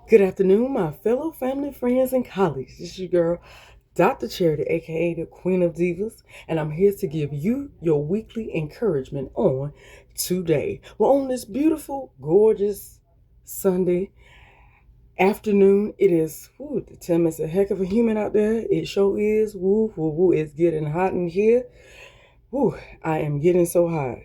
Good afternoon, my fellow family, friends, and colleagues. This is your girl, Dr. Charity, aka the Queen of Divas, and I'm here to give you your weekly encouragement on today. Well, on this beautiful, gorgeous Sunday afternoon, it is, tell me it's a heck of a human out there. It sure is. Woo, woo, woo. It's getting hot in here. Woo, I am getting so hot.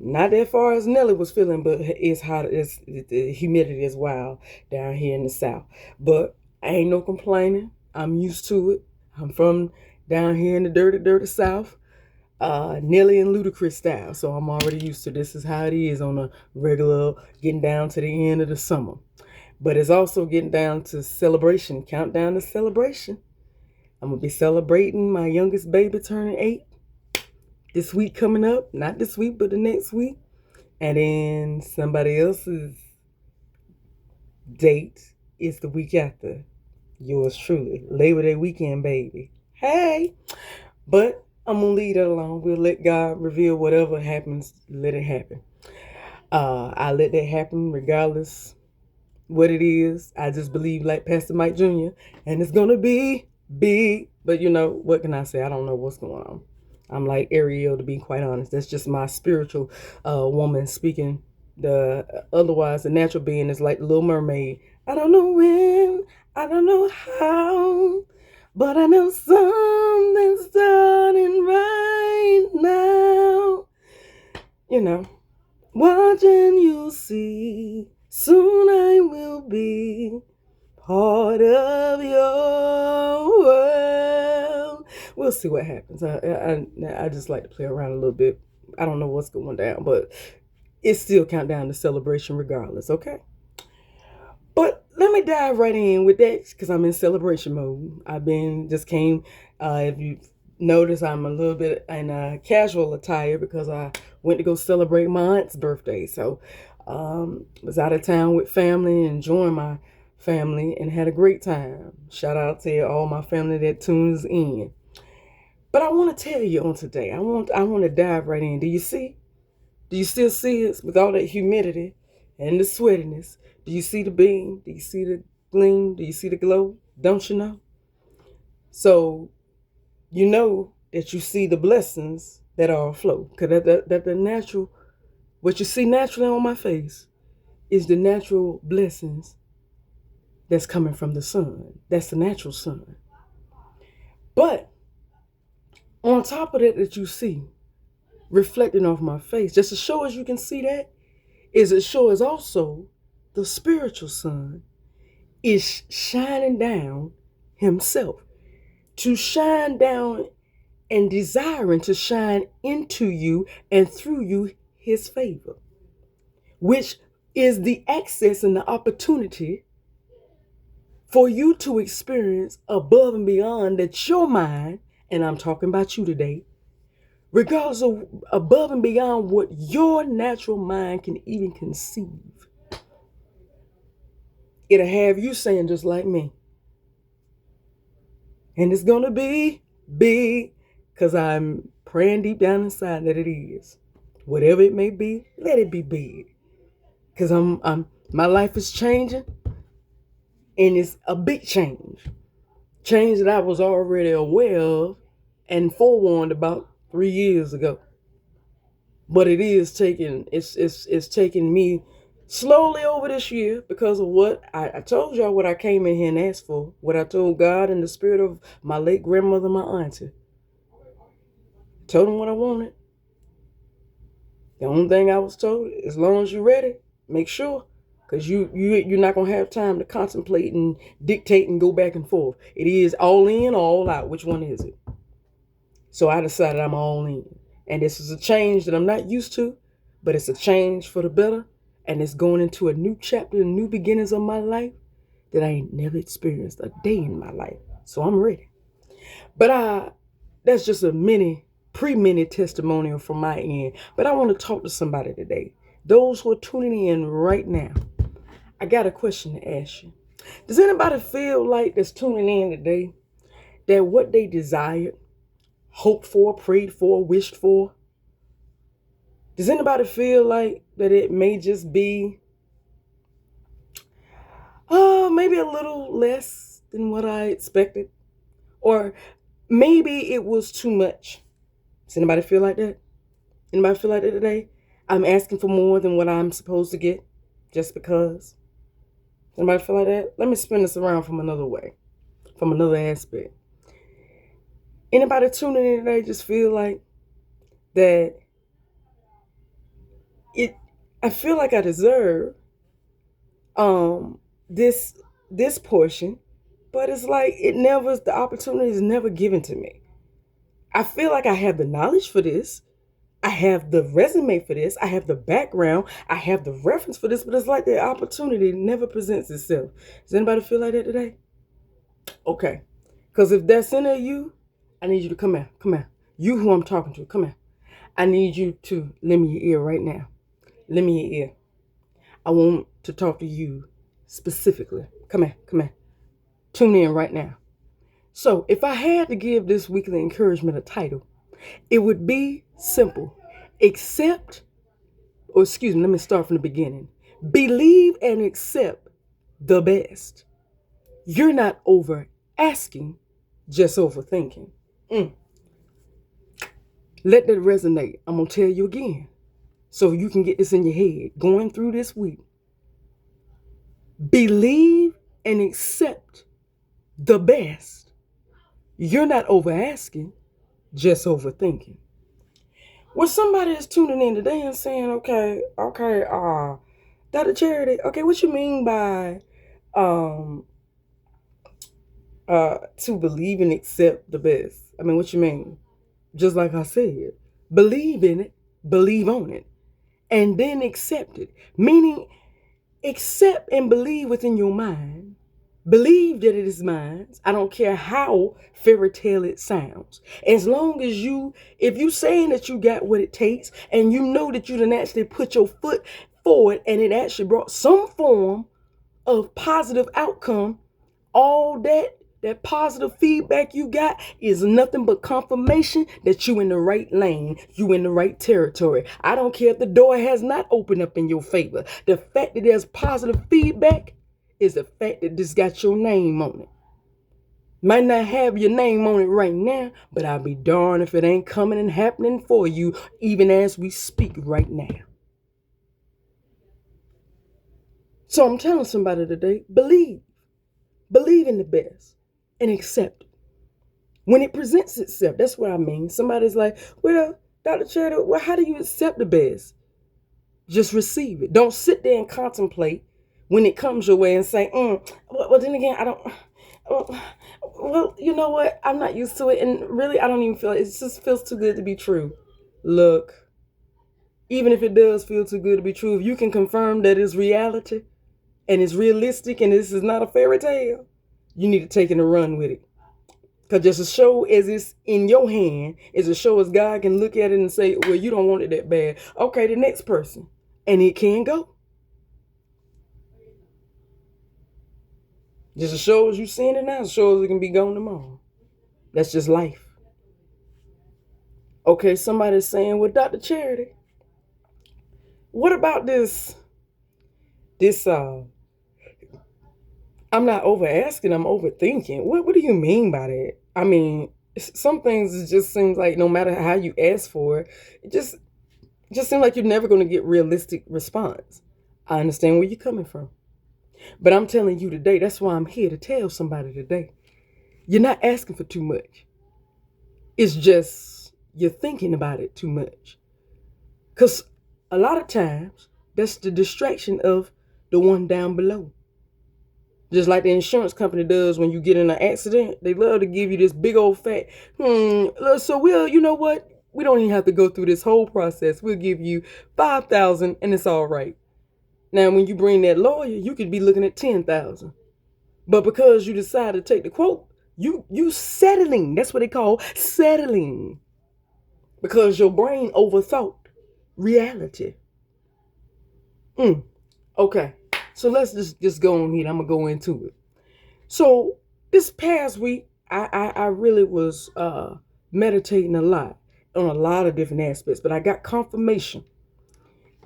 Not that far as Nelly was feeling, but it's hot. The humidity is wild down here in the South. But I ain't no complaining. I'm used to it. I'm from down here in the dirty, dirty South, Nelly and Ludacris style. So I'm already used to this. Is how it is on a regular, getting down to the end of the summer. But it's also getting down to celebration, countdown to celebration. I'm going to be celebrating my youngest baby turning 8 this week coming up. Not this week, but the next week. And then somebody else's date is the week after. Yours truly. Labor Day weekend, baby. Hey! But I'm going to leave that alone. We'll let God reveal whatever happens. Let it happen. I let that happen regardless what it is. I just believe like Pastor Mike Jr. And it's going to be big. But you know, what can I say? I don't know what's going on. I'm like Ariel, to be quite honest. That's just my spiritual woman speaking. Otherwise, the natural being is like the Little Mermaid. I don't know when, I don't know how, but I know something's starting right now. You know, watching you'll see. Soon I will be part of your world. We'll see what happens. I just like to play around a little bit. I don't know what's going down, but it's still countdown to celebration regardless, okay? But let me dive right in with that because I'm in celebration mode. Just came, if you notice, I'm a little bit in casual attire because I went to go celebrate my aunt's birthday. So was out of town with family, enjoying my family, and had a great time. Shout out to all my family that tunes in. But I want to tell you on today, I want to dive right in. Do you see? Do you still see us with all that humidity and the sweatiness? Do you see the beam? Do you see the gleam? Do you see the glow? Don't you know? So you know that you see the blessings that are afloat. Because that the natural, what you see naturally on my face is the natural blessings that's coming from the sun. That's the natural sun. But on top of that you see reflecting off my face, just as sure as you can see that, is as sure as also the spiritual sun is shining down himself. To shine down and desiring to shine into you and through you his favor, which is the access and the opportunity for you to experience above and beyond that your mind, and I'm talking about you today, regardless of above and beyond what your natural mind can even conceive. It'll have you saying just like me. And it's going to be big because I'm praying deep down inside that it is. Whatever it may be, let it be big. Because my life is changing, and it's a big change. Change that I was already aware of and forewarned about 3 years ago. But it's taking me slowly over this year because of what I told y'all, what I came in here and asked for, what I told God in the spirit of my late grandmother, my auntie. Told him what I wanted. The only thing I was told, as long as you're ready, make sure. Because you're not going to have time to contemplate and dictate and go back and forth. It is all in or all out. Which one is it? So I decided I'm all in. And this is a change that I'm not used to, but it's a change for the better. And it's going into a new chapter, new beginnings of my life that I ain't never experienced a day in my life. So I'm ready. But that's just a mini testimonial from my end. But I want to talk to somebody today. Those who are tuning in right now, I got a question to ask you. Does anybody feel like that's tuning in today that what they desired, hoped for, prayed for, wished for, does anybody feel like that it may just be, maybe a little less than what I expected. Or maybe it was too much. Does anybody feel like that? Anybody feel like that today? I'm asking for more than what I'm supposed to get just because. Anybody feel like that? Let me spin this around from another way, from another aspect. Anybody tuning in today just feel like that I feel like I deserve um this this portion, but it's like the opportunity is never given to me. I feel like I have the knowledge for this. I have the resume for this. I have the background. I have the reference for this, but it's like the opportunity never presents itself. Does anybody feel like that today? Okay. Because if that's in you, I need you to come out. Come out. You who I'm talking to, come out. I need you to lend me your ear right now. Lend me your ear. I want to talk to you specifically. Come here. Come here. Tune in right now. So if I had to give this weekly encouragement a title, it would be simple. Accept, or excuse me, let me start from the beginning. Believe and accept the best. You're not over asking, just overthinking. Let that resonate. I'm going to tell you again so you can get this in your head going through this week. Believe and accept the best. You're not over asking, just overthinking. Well, somebody is tuning in today and saying, okay, Dr. Charity, okay, what you mean by to believe and accept the best? I mean, what you mean? Just like I said, believe in it, believe on it, and then accept it. Meaning, accept and believe within your mind. Believe that it is mine. I don't care how fairy tale it sounds. As long as if you saying that you got what it takes and you know that you done actually put your foot forward and it actually brought some form of positive outcome, all that positive feedback you got is nothing but confirmation that you in the right lane, you in the right territory. I don't care if the door has not opened up in your favor. The fact that there's positive feedback is the fact that this got your name on it. Might not have your name on it right now, but I'll be darned if it ain't coming and happening for you even as we speak right now. So I'm telling somebody today, believe in the best and accept it. When it presents itself, that's what I mean. Somebody's like, well, Dr. Charity, well, how do you accept the best? Just receive it. Don't sit there and contemplate when it comes your way and say, well, then again, I don't, well, you know what? I'm not used to it. And really, I don't even feel it. It just feels too good to be true. Look, even if it does feel too good to be true, if you can confirm that it's reality and it's realistic and this is not a fairy tale, you need to take it and run with it. Because just as show as it's in your hand, is a show as God can look at it and say, well, you don't want it that bad. Okay, the next person. And it can go. Just as sure as you seeing it now, as sure as it can be gone tomorrow. That's just life. Okay, somebody's saying, well, Dr. Charity, what about this, I'm not over asking, I'm overthinking. What do you mean by that? I mean, some things it just seems like no matter how you ask for it, it just seems like you're never going to get realistic response. I understand where you're coming from. But I'm telling you today, that's why I'm here to tell somebody today. You're not asking for too much. It's just you're thinking about it too much. Because a lot of times, that's the distraction of the one down below. Just like the insurance company does when you get in an accident. They love to give you this big old fat, so you know what? We don't even have to go through this whole process. We'll give you $5,000 and it's all right. Now, when you bring that lawyer, you could be looking at $10,000. But because you decide to take the quote, you settling. That's what they call settling. Because your brain overthought reality. Okay. So let's just go on here. I'm going to go into it. So this past week, I really was meditating a lot on a lot of different aspects. But I got confirmation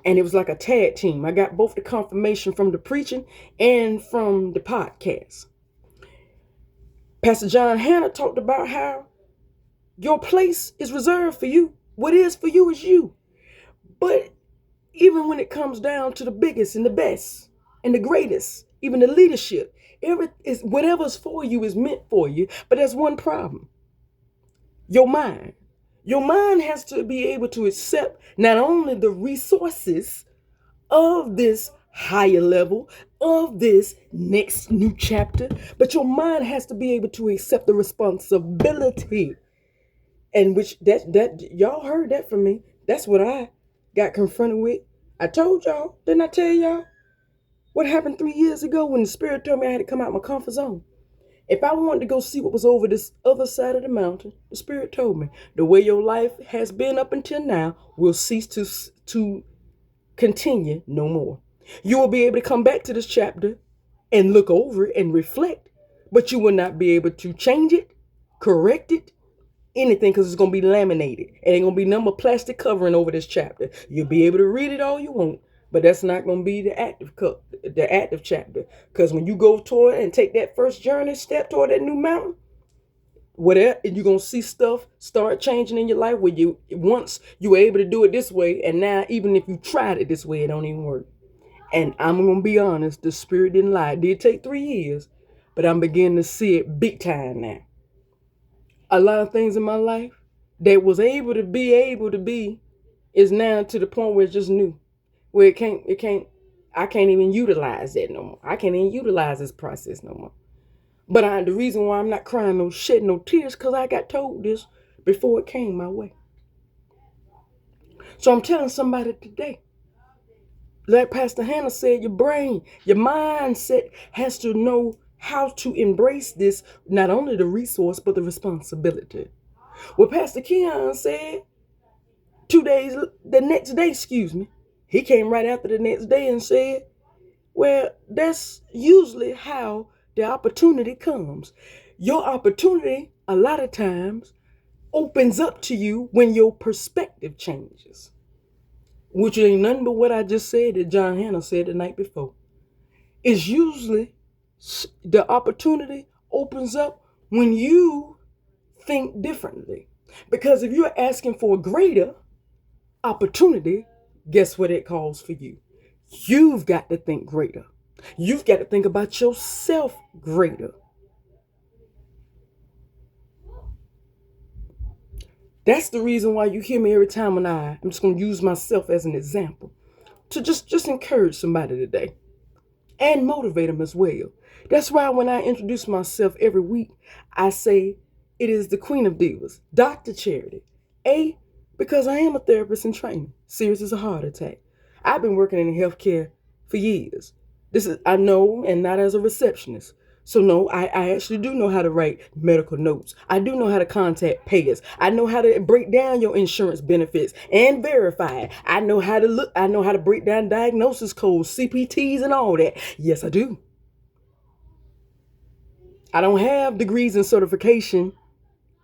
And it was like a tag team. I got both the confirmation from the preaching and from the podcast. Pastor John Hanna talked about how your place is reserved for you. What is for you is you. But even when it comes down to the biggest and the best and the greatest, even the leadership, whatever's for you is meant for you. But there's one problem: your mind. Your mind has to be able to accept not only the resources of this higher level, of this next new chapter, but your mind has to be able to accept the responsibility. And which that y'all heard that from me. That's what I got confronted with. I told y'all, didn't I tell y'all what happened 3 years ago when the Spirit told me I had to come out my comfort zone? If I wanted to go see what was over this other side of the mountain, the Spirit told me the way your life has been up until now will cease to continue no more. You will be able to come back to this chapter and look over it and reflect, but you will not be able to change it, correct it, anything, because it's going to be laminated. And ain't going to be number plastic covering over this chapter. You'll be able to read it all you want, but that's not going to be the active chapter. Because when you go toward and take that first journey step toward that new mountain, whatever, you're going to see stuff start changing in your life where once you were able to do it this way, and now even if you tried it this way, it don't even work. And I'm going to be honest, the Spirit didn't lie. It did take 3 years, but I'm beginning to see it big time now. A lot of things in my life that was able to be is now to the point where it's just new. Where I can't even utilize that no more. I can't even utilize this process no more. But the reason why I'm not crying no shit, no tears, because I got told this before it came my way. So I'm telling somebody today, like Pastor Hannah said, your brain, your mindset has to know how to embrace this, not only the resource, but the responsibility. What Pastor Keon said the next day, he came right after the next day and said, well, that's usually how the opportunity comes. Your opportunity, a lot of times, opens up to you when your perspective changes. Which ain't nothing but what I just said that John Hannah said the night before. It's usually the opportunity opens up when you think differently. Because if you're asking for a greater opportunity, guess what it calls for you? You've got to think greater. You've got to think about yourself greater. That's the reason why you hear me every time when I'm just going to use myself as an example to just encourage somebody today and motivate them as well. That's why when I introduce myself every week, I say it is the Queen of Divas, Dr. Charity. Because I am a therapist in training. Serious as a heart attack. I've been working in healthcare for years. I know, and not as a receptionist. So no, I actually do know how to write medical notes. I do know how to contact payers. I know how to break down your insurance benefits and verify it. I know how to break down diagnosis codes, CPTs, and all that. Yes, I do. I don't have degrees and certification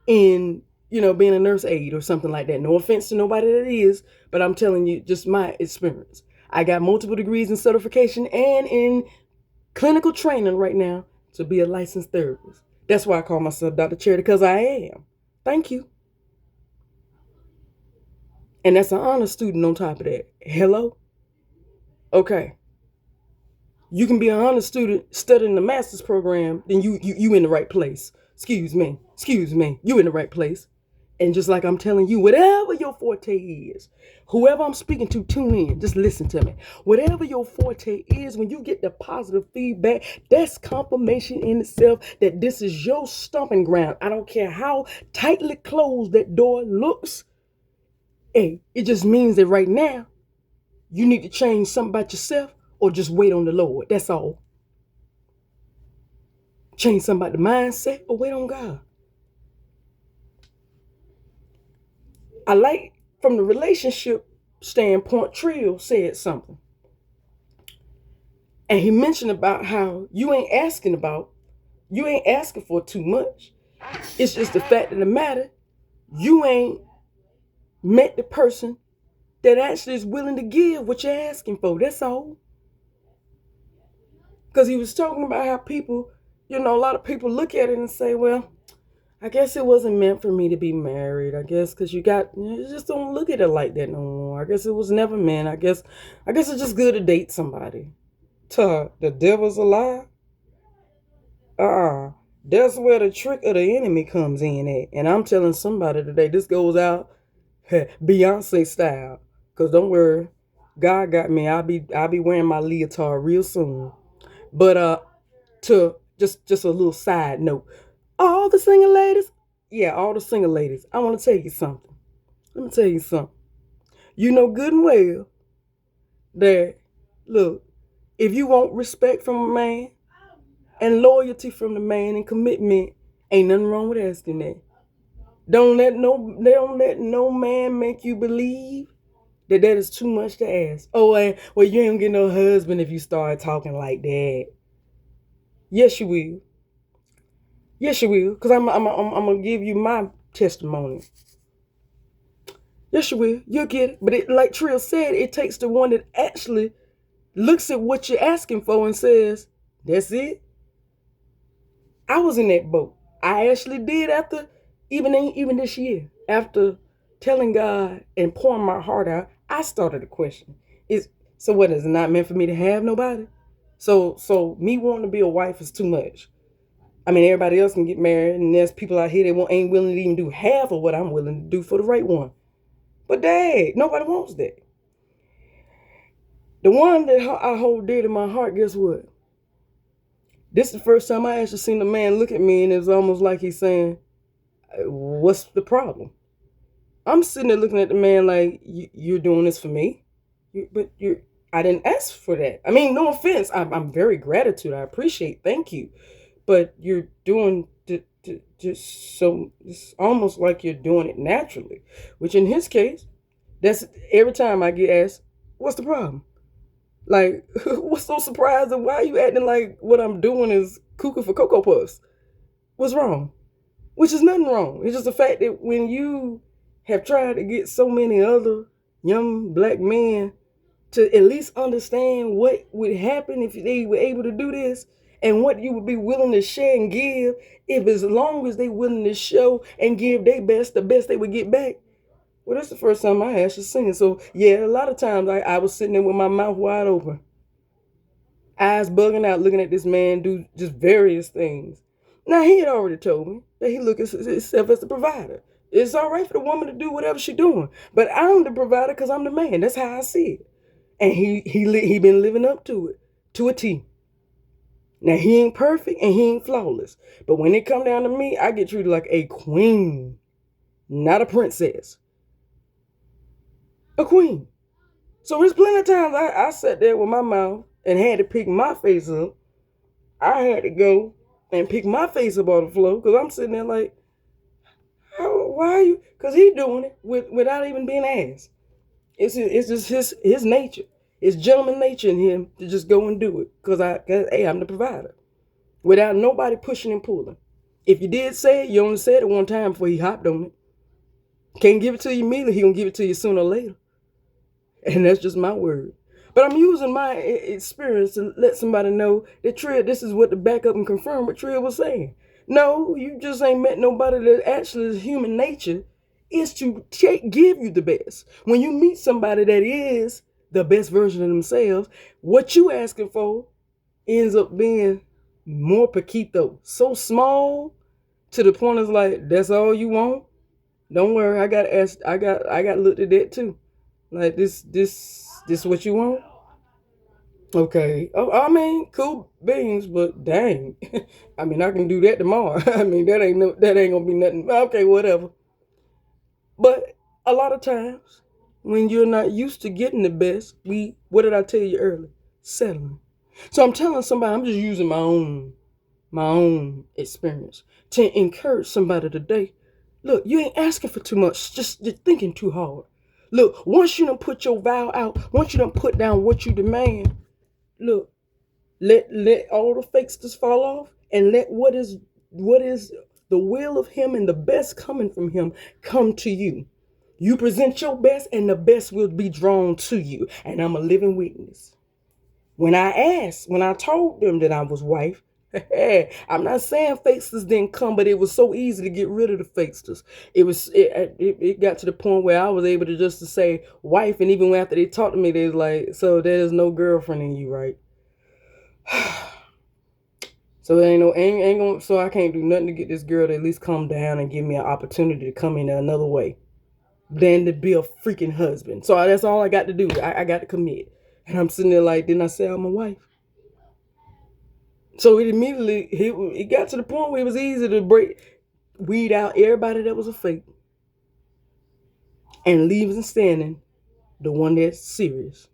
in, being a nurse aide or something like that. No offense to nobody that is, but I'm telling you just my experience. I got multiple degrees in certification and in clinical training right now to be a licensed therapist. That's why I call myself Dr. Charity, because I am. Thank you. And that's an honor student on top of that. Hello? Okay. You can be an honor student studying the master's program, then you in the right place. Excuse me. You in the right place. And just like I'm telling you, whatever your forte is, whoever I'm speaking to, tune in. Just listen to me. Whatever your forte is, when you get the positive feedback, that's confirmation in itself that this is your stomping ground. I don't care how tightly closed that door looks. Hey, it just means that right now, you need to change something about yourself or just wait on the Lord. That's all. Change something about the mindset or wait on God. I like, from the relationship standpoint, Trill said something. And he mentioned about how you ain't asking for too much. It's just the fact of the matter, you ain't met the person that actually is willing to give what you're asking for. That's all. Because he was talking about how people, a lot of people look at it and say, well, I guess it wasn't meant for me to be married. I guess because you just don't look at it like that no more. I guess it was never meant. I guess it's just good to date somebody. The devil's a lie. That's where the trick of the enemy comes in at. And I'm telling somebody today, this goes out Beyonce style. Cause don't worry, God got me. I'll be wearing my leotard real soon. But to just a little side note, all the single ladies, yeah, all the single ladies. I want to tell you something. Let me tell you something. You know good and well that look, if you want respect from a man and loyalty from the man and commitment, ain't nothing wrong with asking that. Don't let no man make you believe that is too much to ask. Oh, and well, you ain't gonna get no husband if you start talking like that. Yes, you will. Yes, you will. Cause I'm gonna give you my testimony. Yes, you will. You'll get it. But like Trill said, it takes the one that actually looks at what you're asking for and says, "That's it." I was in that boat. I actually did after even this year. After telling God and pouring my heart out, I started to question. So what is it not meant for me to have nobody? So me wanting to be a wife is too much. I mean, everybody else can get married, and there's people out here that ain't willing to even do half of what I'm willing to do for the right one. But dang, nobody wants that. The one that I hold dear to my heart, guess what? This is the first time I actually seen a man look at me, and it's almost like he's saying, "What's the problem?" I'm sitting there looking at the man like, "You're doing this for me, but I didn't ask for that. I mean, no offense. I'm very gratitude. I appreciate. Thank you, but you're doing just so. It's almost like you're doing it naturally, which in his case, that's every time I get asked, "What's the problem?" Like, what's so surprising? Why are you acting like what I'm doing is cuckoo for Cocoa Puffs? What's wrong? Which is nothing wrong. It's just the fact that when you have tried to get so many other young black men to at least understand what would happen if they were able to do this and what you would be willing to share and give, if as long as they willing to show and give their best, the best they would get back. Well, that's the first time I actually seen it. So yeah, a lot of times I was sitting there with my mouth wide open, eyes bugging out, looking at this man do just various things. Now, he had already told me that he look at himself as the provider. It's all right for the woman to do whatever she's doing, but I'm the provider because I'm the man. That's how I see it. And he been living up to a T. Now, he ain't perfect and he ain't flawless, but when it come down to me, I get treated like a queen, not a princess, a queen. So there's plenty of times I sat there with my mouth and had to pick my face up. I had to go and pick my face up on the floor because I'm sitting there like, why are you? Because he's doing it without even being asked. It's just his nature. It's gentleman nature in him to just go and do it because hey, I'm the provider without nobody pushing and pulling. If you did say it, you only said it one time before he hopped on it. Can't give it to you immediately. He gonna give it to you sooner or later. And that's just my word. But I'm using my experience to let somebody know that Trill, this is what to back up and confirm what Trill was saying. No, you just ain't met nobody that actually is human nature is to give you the best. When you meet somebody that is the best version of themselves, what you asking for ends up being more paquito. So small to the point it's like, that's all you want? Don't worry, I got looked at that too. Like this what you want? Okay. Oh, I mean, cool beans, but dang. I mean, I can do that tomorrow. I mean, that ain't gonna be nothing. Okay, whatever. But a lot of times, when you're not used to getting the best, what did I tell you earlier? Settling. So I'm telling somebody, I'm just using my own experience to encourage somebody today. Look, you ain't asking for too much, just you're thinking too hard. Look, once you done put your vow out, once you done put down what you demand, look, let all the fakes just fall off and let what is the will of him and the best coming from him come to you. You present your best, and the best will be drawn to you. And I'm a living witness. When I told them that I was wife, I'm not saying fakesters didn't come, but it was so easy to get rid of the fakesters. It got to the point where I was able to just to say wife, and even after they talked to me, they was like, so there's no girlfriend in you, right? So there ain't gonna, so I can't do nothing to get this girl to at least calm down and give me an opportunity to come in another way than to be a freaking husband. So that's all I got to do. I got to commit. And I'm sitting there like, didn't I say I'm a wife? So it got to the point where it was easy to weed out everybody that was a fake and leave and standing the one that's serious.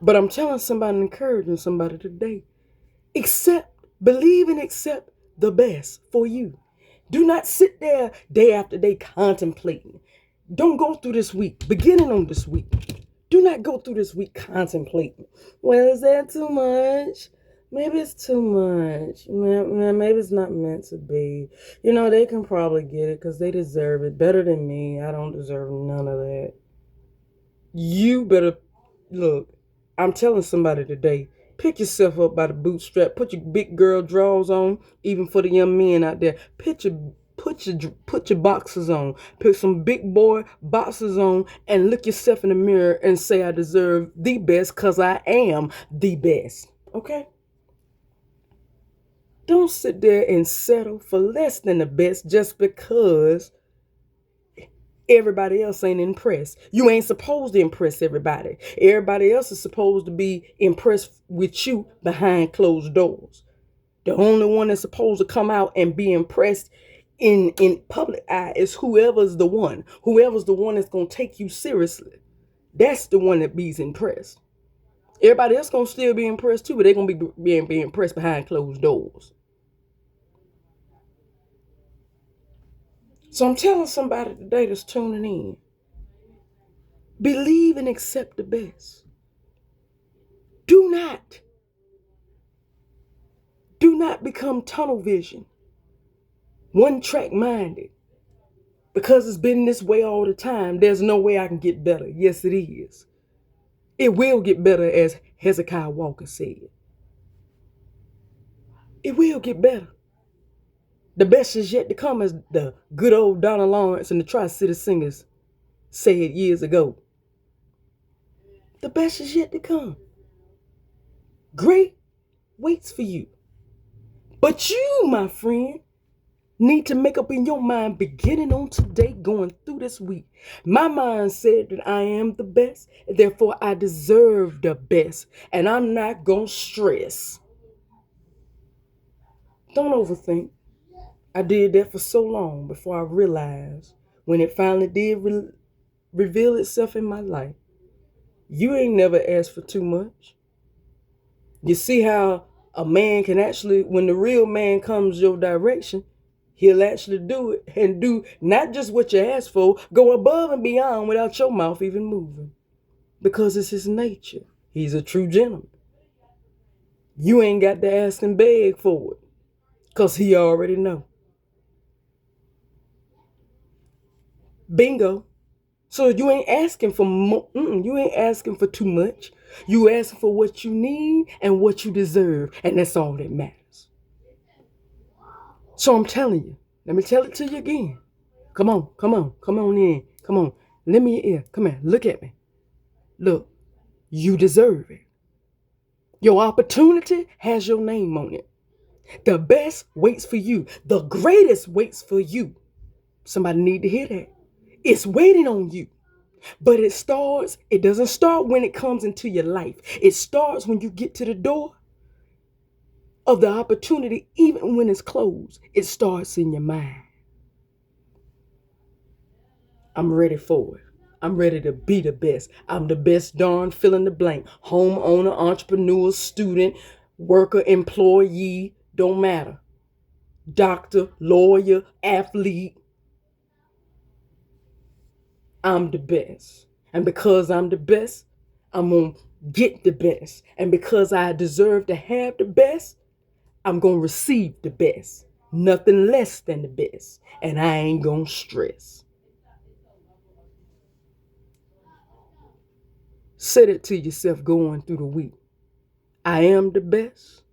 But I'm telling somebody, encouraging somebody today, believe and accept the best for you. Do not sit there day after day contemplating. Don't go through this week, beginning on this week. Do not go through this week contemplating. Well, is that too much? Maybe it's too much. Maybe it's not meant to be. They can probably get it because they deserve it better than me. I don't deserve none of that. You better look. I'm telling somebody today, pick yourself up by the bootstrap. Put your big girl drawers on, even for the young men out there. Put your boxers on. Put some big boy boxers on and look yourself in the mirror and say I deserve the best because I am the best. Okay? Don't sit there and settle for less than the best just because everybody else ain't impressed. You ain't supposed to impress everybody. Everybody else is supposed to be impressed with you behind closed doors. The only one that's supposed to come out and be impressed in public eye is whoever's the one. Whoever's the one that's going to take you seriously. That's the one that be impressed. Everybody else going to still be impressed too, but they're going to be impressed behind closed doors. So I'm telling somebody today that's tuning in, believe and accept the best. Do not become tunnel vision, one track minded. Because it's been this way all the time, there's no way I can get better. Yes, it is. It will get better, as Hezekiah Walker said. It will get better. The best is yet to come, as the good old Donna Lawrence and the Tri-City Singers said years ago. The best is yet to come. Great waits for you. But you, my friend, need to make up in your mind beginning on today, going through this week. My mind said that I am the best, and therefore I deserve the best, and I'm not going to stress. Don't overthink. I did that for so long before I realized when it finally did reveal itself in my life. You ain't never asked for too much. You see how a man can actually, when the real man comes your direction, he'll actually do it and do not just what you ask for, go above and beyond without your mouth even moving. Because it's his nature. He's a true gentleman. You ain't got to ask and beg for it because he already know. Bingo. So you ain't asking for you ain't asking for too much. You asking for what you need and what you deserve, and that's all that matters. So I'm telling you, let me tell it to you again. Come on in. Come on. Lend me your ear. Come here. Look at me. Look, you deserve it. Your opportunity has your name on it. The best waits for you. The greatest waits for you. Somebody need to hear that. It's waiting on you. But it doesn't start when it comes into your life. It starts when you get to the door of the opportunity, even when it's closed. It starts in your mind. I'm ready for it. I'm ready to be the best. I'm the best darn fill in the blank. Homeowner, entrepreneur, student, worker, employee, don't matter. Doctor, lawyer, athlete. I'm the best. And because I'm the best, I'm going to get the best. And because I deserve to have the best, I'm going to receive the best. nothing less than the best, and I ain't gonna stress. Say it to yourself going through the week. I am the best,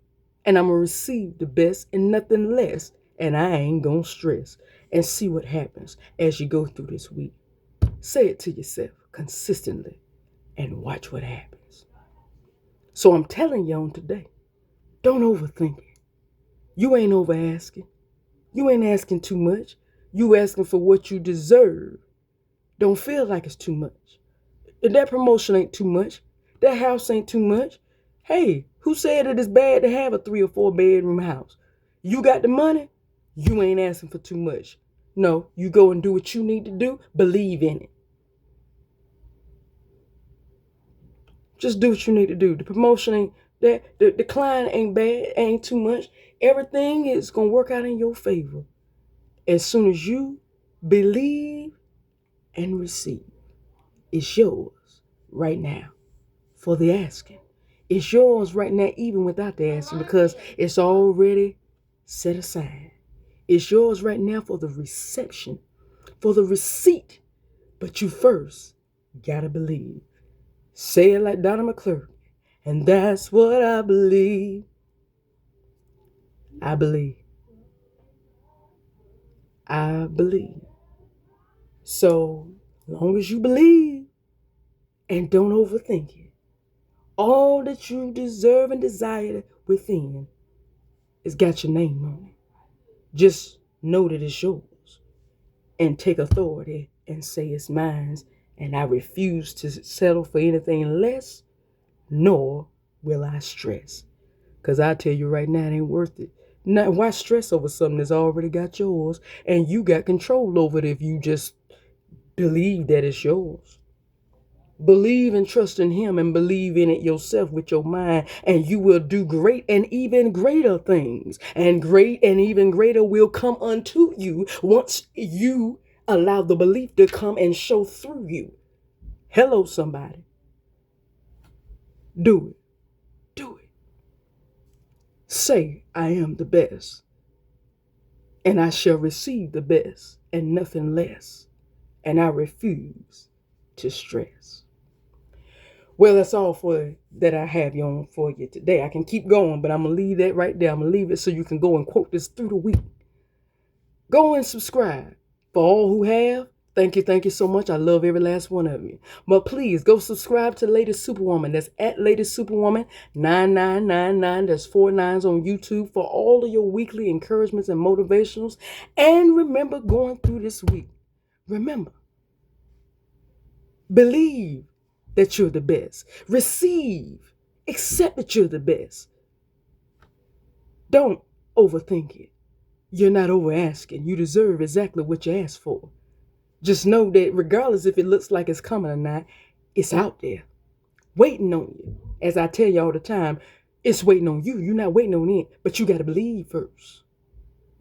and I'm gonna receive the best and nothing less, and I ain't gonna stress. And see what happens as you go through this week. Say it to yourself consistently and watch what happens. So I'm telling you on today, don't overthink it. You ain't over asking. You ain't asking too much. You asking for what you deserve. Don't feel like it's too much. If that promotion ain't too much, that house ain't too much. Hey, who said it is bad to have a 3 or 4 bedroom house? You got the money, you ain't asking for too much. No, you go and do what you need to do. Believe in it. Just do what you need to do. The promotion ain't that, the client ain't bad, ain't too much. Everything is gonna work out in your favor as soon as you believe and receive. It's yours right now for the asking. It's yours right now even without the asking because it's already set aside. It's yours right now for the reception, for the receipt. But you first gotta believe. Say it like Donna McClure. And that's what I believe. I believe. I believe. So long as you believe and don't overthink it, all that you deserve and desire within has got your name on it. Just know that it's yours and take authority and say it's mine. And I refuse to settle for anything less, nor will I stress. Because I tell you right now, it ain't worth it. Now, why stress over something that's already got yours and you got control over it if you just believe that it's yours? Believe and trust in him and believe in it yourself with your mind, and you will do great and even greater things. And great and even greater will come unto you once you allow the belief to come and show through you. Hello, somebody. Do it. Do it. Say, I am the best, and I shall receive the best and nothing less. And I refuse to stress. Well, that's all for that I have you on for you today. I can keep going, but I'm going to leave that right there. I'm going to leave it so you can go and quote this through the week. Go and subscribe. For all who have, thank you so much. I love every last one of you. But please go subscribe to Lady Superwoman. That's at Lady Superwoman 9999. That's 4 9s on YouTube for all of your weekly encouragements and motivationals. And remember, going through this week, remember, believe that you're the best. Receive. Accept that you're the best. Don't overthink it. You're not over asking. You deserve exactly what you asked for. Just know that regardless if it looks like it's coming or not, it's out there waiting on you. As I tell you all the time, it's waiting on you. You're not waiting on it, but you got to believe first.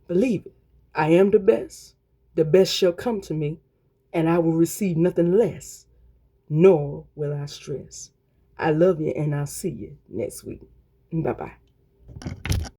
Believe it. I am the best. The best shall come to me, and I will receive nothing less, nor will I stress. I love you, and I'll see you next week. Bye-bye.